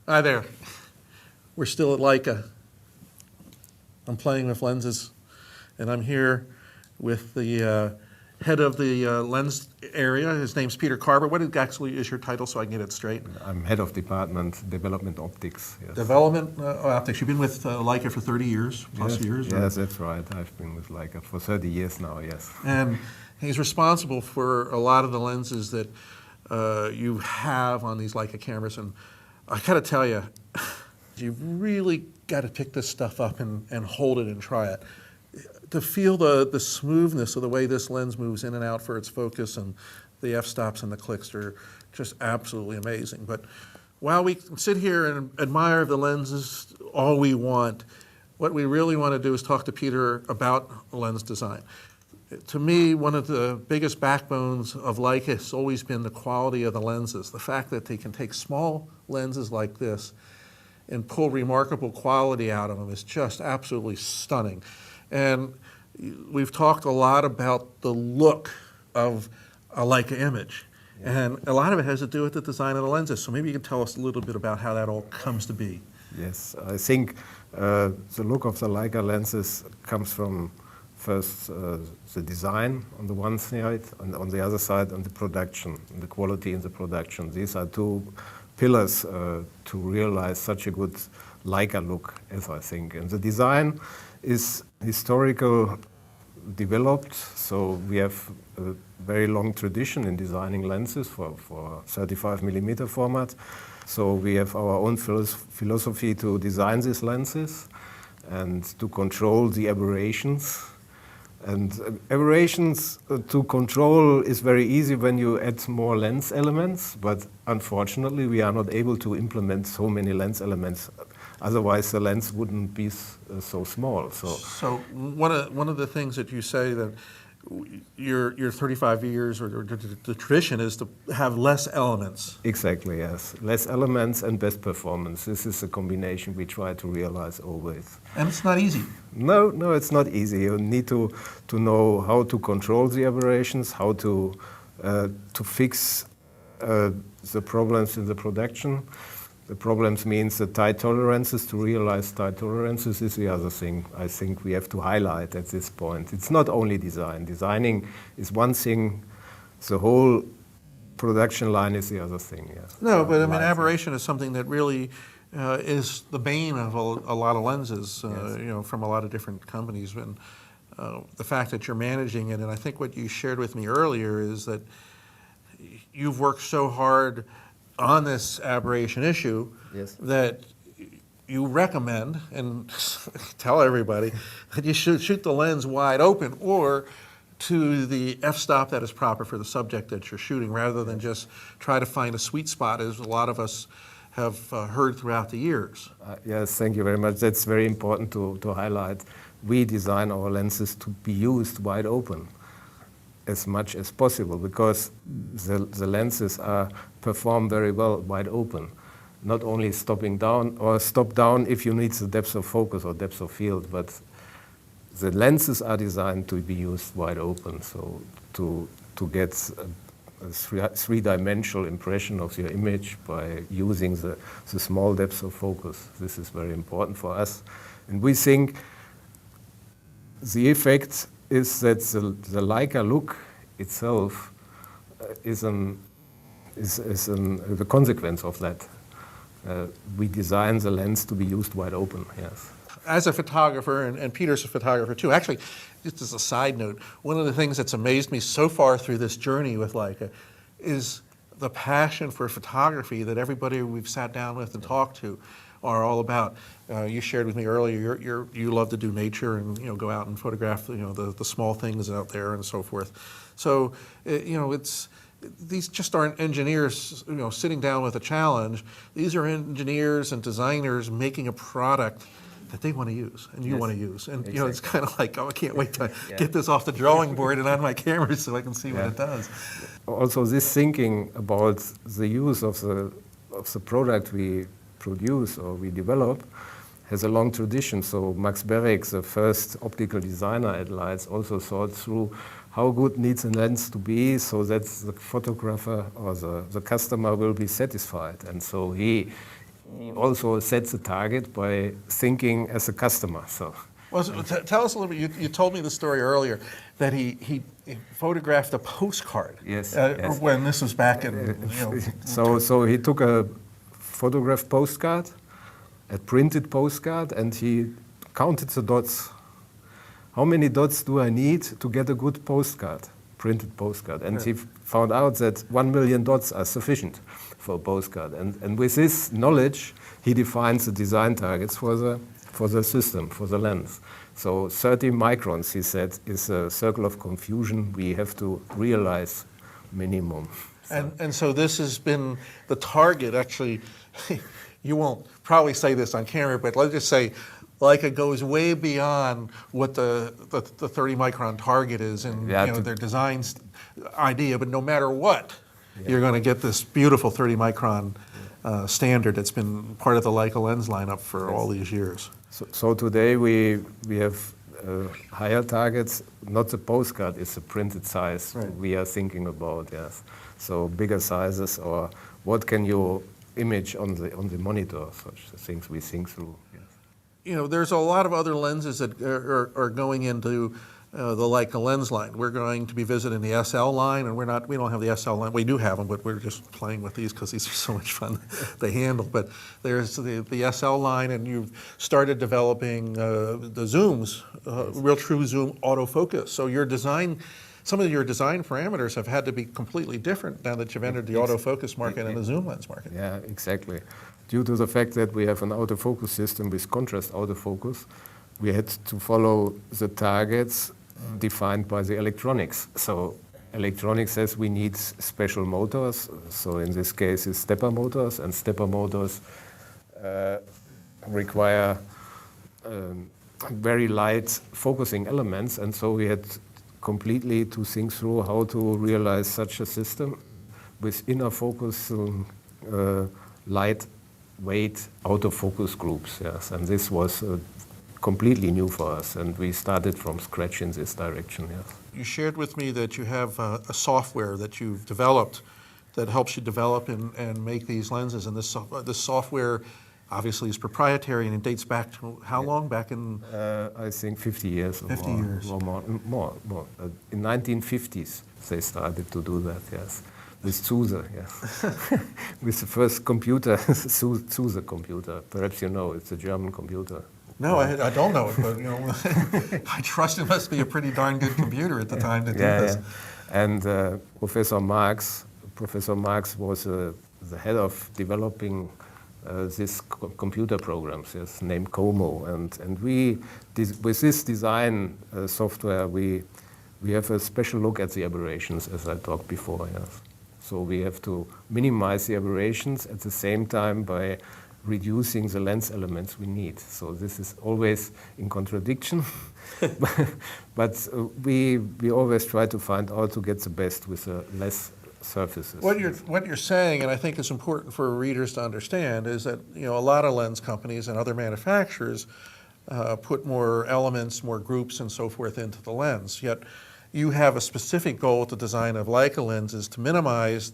Hi there. We're still at Leica. I'm playing with lenses, and I'm here with the head of the lens area. His name's Peter Carver. What actually is your title, so I can get it straight? I'm head of department, Development Optics. Yes. Development Optics. You've been with Leica for 30 years, plus yes, years? Yes, that's right. I've been with Leica for 30 years now, yes. And he's responsible for a lot of the lenses that you have on these Leica cameras. And I gotta tell you, you've really got to pick this stuff up and hold it and try it. To feel the smoothness of the way this lens moves in and out for its focus, and the f-stops and the clicks are just absolutely amazing. But while we sit here and admire the lenses all we want, what we really want to do is talk to Peter about lens design. To me, one of the biggest backbones of Leica has always been the quality of the lenses. The fact that they can take small lenses like this and pull remarkable quality out of them is just absolutely stunning. And we've talked a lot about the look of a Leica image. And a lot of it has to do with the design of the lenses. So maybe you can tell us a little bit about how that all comes to be. Yes, I think the look of the Leica lenses comes from first the design on the one side, and on the other side on the production, the quality in the production. These are two pillars to realize such a good Leica look, as I think. And the design is historical developed, so we have a very long tradition in designing lenses for 35mm format. So we have our own philosophy to design these lenses and to control the aberrations. And aberrations to control is very easy when you add more lens elements, but unfortunately we are not able to implement so many lens elements. Otherwise the lens wouldn't be so small. So one of the things that you say that your 35 years or the tradition is to have less elements. Exactly, yes. Less elements and best performance. This is a combination we try to realize always. And it's not easy. No, it's not easy. You need to know how to control the aberrations, how to fix the problems in the production. The problems means the tight tolerances. To realize tight tolerances is the other thing I think we have to highlight at this point. It's not only design. Designing is one thing. The whole production line is the other thing. Yes. No, but I mean, aberration is something that really is the bane of a lot of lenses, yes. You know, from a lot of different companies. And the fact that you're managing it, and I think what you shared with me earlier is that you've worked so hard on this aberration issue, yes. that you recommend and tell everybody that you should shoot the lens wide open or to the f-stop that is proper for the subject that you're shooting, rather than just try to find a sweet spot, as a lot of us have heard throughout the years. Yes, thank you very much. That's very important to highlight. We design our lenses to be used wide open as much as possible, because the lenses perform very well wide open. Not only stopping down or stop down if you need the depth of focus or depth of field, but the lenses are designed to be used wide open, so to get a three-dimensional impression of your image by using the small depth of focus. This is very important for us. And we think the effect is that the Leica look itself is the consequence of that. We design the lens to be used wide open, yes. As a photographer, and Peter's a photographer too, actually, just as a side note, one of the things that's amazed me so far through this journey with Leica is the passion for photography that everybody we've sat down with and talked to are all about. You shared with me earlier, you love to do nature and go out and photograph the small things out there and so forth. So these just aren't engineers sitting down with a challenge. These are engineers and designers making a product that they want to use and you want to use. And exactly. It's kind of like, oh, I can't wait to get this off the drawing board and on my camera so I can see what it does. Also, this thinking about the use of the product we produce or we develop has a long tradition. So Max Berek, the first optical designer at Leitz, also thought through how good needs a lens to be so that the photographer or the customer will be satisfied. And so he he also sets a target by thinking as a customer. So. Well, so tell us a little bit. You told me the story earlier that he photographed a postcard. Yes, yes. When this was back in. So he took a photographed postcard, a printed postcard, and he counted the dots. How many dots do I need to get a good postcard, printed postcard? And he found out that 1 million dots are sufficient for a postcard. And with this knowledge, he defines the design targets for the system, for the lens. So 30 microns, he said, is a circle of confusion we have to realize minimum. And so this has been the target, actually. You won't probably say this on camera, but let's just say Leica goes way beyond what the 30 micron target is in their design idea, but no matter what, you're going to get this beautiful 30 micron standard that's been part of the Leica lens lineup for all these years. So today we have higher targets, not the postcard, it's the printed size we are thinking about, yes. So bigger sizes, or what can you image on the monitor, such things we think through. Yes. You know, there's a lot of other lenses that are going into the Leica lens line. We're going to be visiting the SL line, and we don't have the SL line. We do have them, but we're just playing with these because these are so much fun to handle. But there's the SL line, and you've started developing the zooms, real true zoom autofocus. So some of your design parameters have had to be completely different now that you've entered the autofocus market and the zoom lens market. Yeah, exactly. Due to the fact that we have an autofocus system with contrast autofocus, we had to follow the targets defined by the electronics. So electronics says we need special motors. So in this case, it's stepper motors, and stepper motors require very light focusing elements, and so we had completely to think through how to realize such a system with inner focus, lightweight autofocus groups. Yes, and this was completely new for us, and we started from scratch in this direction. Yes. You shared with me that you have a software that you've developed that helps you develop and make these lenses, and this software obviously is proprietary, and it dates back to how long? Back in? I think 50 years. 50 years. Or more. In 1950s, they started to do that, yes. With SUSE, yes. With the first computer, SUSE computer. Perhaps you know, it's a German computer. No, I don't know it, but I trust it must be a pretty darn good computer at the time to do this. Yeah. And Professor Marx was the head of developing these computer programs, yes, named Como, and with this design software, we have a special look at the aberrations, as I talked before. Yes, so we have to minimize the aberrations at the same time by reducing the lens elements we need. So this is always in contradiction, but we always try to find out to get the best with less surfaces. What you're saying, and I think it's important for readers to understand, is that a lot of lens companies and other manufacturers put more elements, more groups, and so forth into the lens. Yet you have a specific goal with the design of Leica lenses to minimize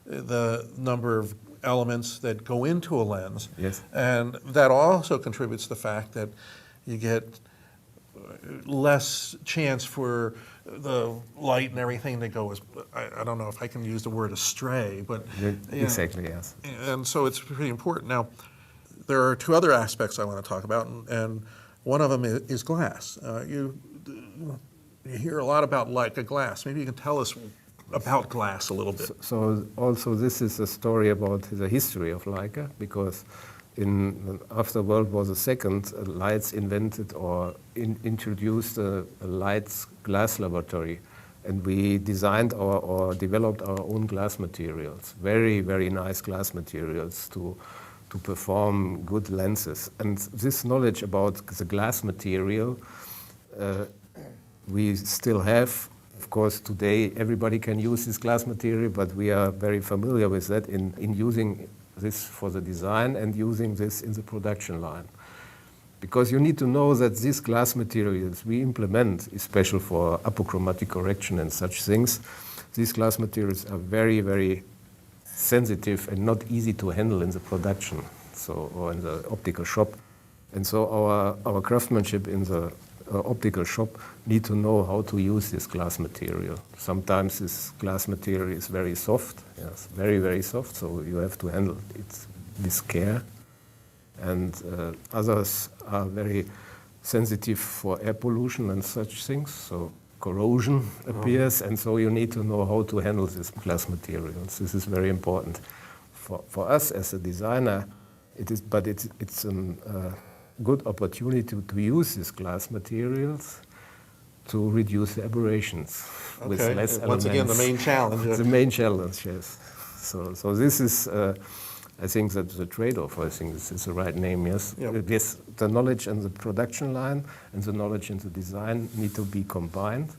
the number of elements that go into a lens. Yes. And that also contributes to the fact that you get less chance for the light and everything to go as, I don't know if I can use the word astray, but... Exactly, yes. And so it's pretty important. Now, there are two other aspects I want to talk about, and one of them is glass. You hear a lot about Leica glass. Maybe you can tell us about glass a little bit. So also this is a story about the history of Leica, because after World War II, Leitz invented or introduced a Leitz glass laboratory, and we designed or developed our own glass materials, very, very nice glass materials to perform good lenses. And this knowledge about the glass material we still have. Of course, today everybody can use this glass material, but we are very familiar with that in using this for the design and using this in the production line. Because you need to know that these glass materials we implement, especially for apochromatic correction and such things, these glass materials are very, very sensitive and not easy to handle in the production. so, or in the optical shop. And so our craftsmanship in the optical shop need to know how to use this glass material. Sometimes this glass material is very soft, yes, very, very soft, so you have to handle it with care. And others are very sensitive for air pollution and such things, so corrosion appears, and so you need to know how to handle this glass materials. This is very important. For us as a designer, it's a good opportunity to use these glass materials to reduce the aberrations with less elements. Once again, the main challenge. The main challenge, yes. So this is, I think that the trade-off, I think this is the right name, yes. Yep. Yes, the knowledge in the production line and the knowledge in the design need to be combined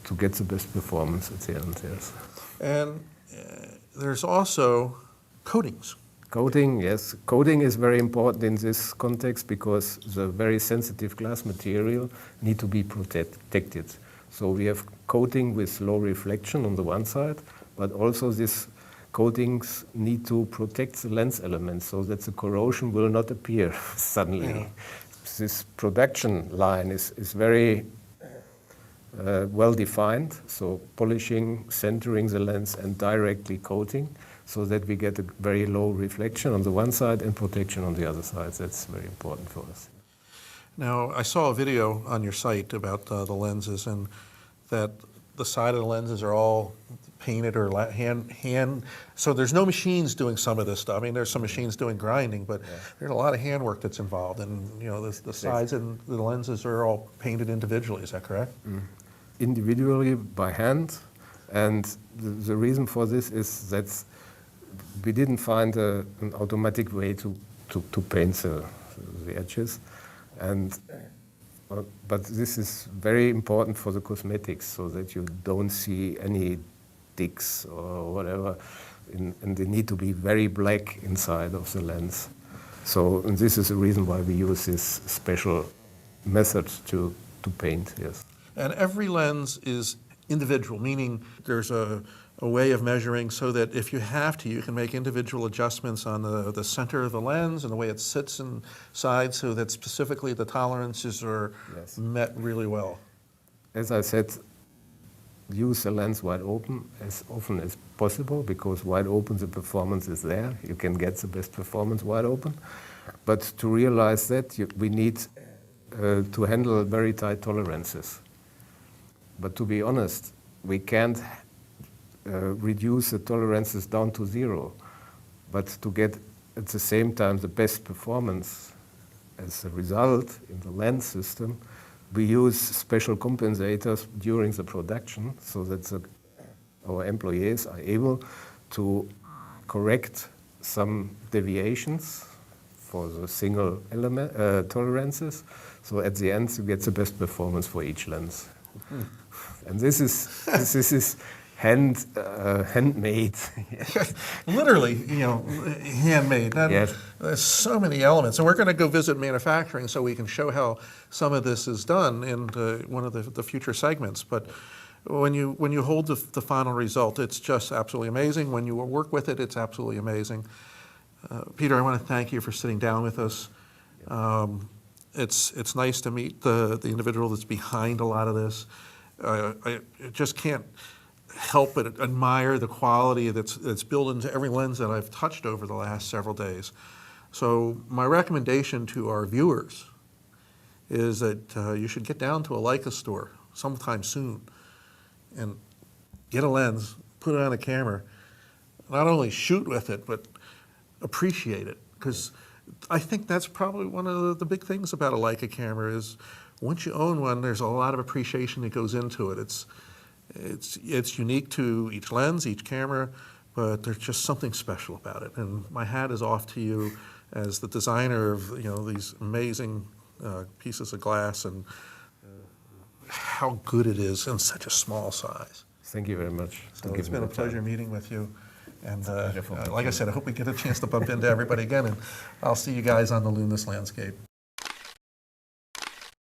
to get the best performance at the end, yes. And there's also coatings. Coating, yes. Coating is very important in this context because the very sensitive glass material need to be protected. So we have coating with low reflection on the one side, but also these coatings need to protect the lens elements so that the corrosion will not appear suddenly. Yeah. This production line is very well defined, so polishing, centering the lens and directly coating so that we get a very low reflection on the one side and protection on the other side. That's very important for us. Now, I saw a video on your site about the lenses, and that the side of the lenses are all painted or hand. So there's no machines doing some of this stuff. I mean, there's some machines doing grinding, but there's a lot of handwork that's involved, and the sides and the lenses are all painted individually. Is that correct? Individually by hand, and the reason for this is that we didn't find an automatic way to paint the edges, but this is very important for the cosmetics so that you don't see any dicks or whatever, and they need to be very black inside of the lens. And this is the reason why we use this special method to paint, yes. And every lens is individual, meaning there's a way of measuring so that if you have to, you can make individual adjustments on the center of the lens and the way it sits inside so that specifically the tolerances are met really well. As I said, use the lens wide open as often as possible because wide open the performance is there. You can get the best performance wide open. But to realize that, we need to handle very tight tolerances. But to be honest, we can't reduce the tolerances down to 0. But to get at the same time the best performance as a result in the lens system, we use special compensators during the production so that our employees are able to correct some deviations for the single element tolerances. So at the end, you get the best performance for each lens. And this is handmade. Literally, handmade. And yes. There's so many elements, and we're going to go visit manufacturing so we can show how some of this is done in one of the future segments. But when you hold the final result, it's just absolutely amazing. When you work with it, it's absolutely amazing. Peter, I want to thank you for sitting down with us. It's nice to meet the individual that's behind a lot of this. I just can't help but admire the quality that's built into every lens that I've touched over the last several days. So my recommendation to our viewers is that you should get down to a Leica store sometime soon and get a lens, put it on a camera, not only shoot with it, but appreciate it. Because I think that's probably one of the big things about a Leica camera is once you own one, there's a lot of appreciation that goes into it. It's unique to each lens, each camera, but there's just something special about it. And my hat is off to you as the designer of these amazing pieces of glass and how good it is in such a small size. Thank you very much. So it's been a pleasure meeting with you. And like I said, I hope we get a chance to bump into everybody again. And I'll see you guys on the Luminous-Landscape.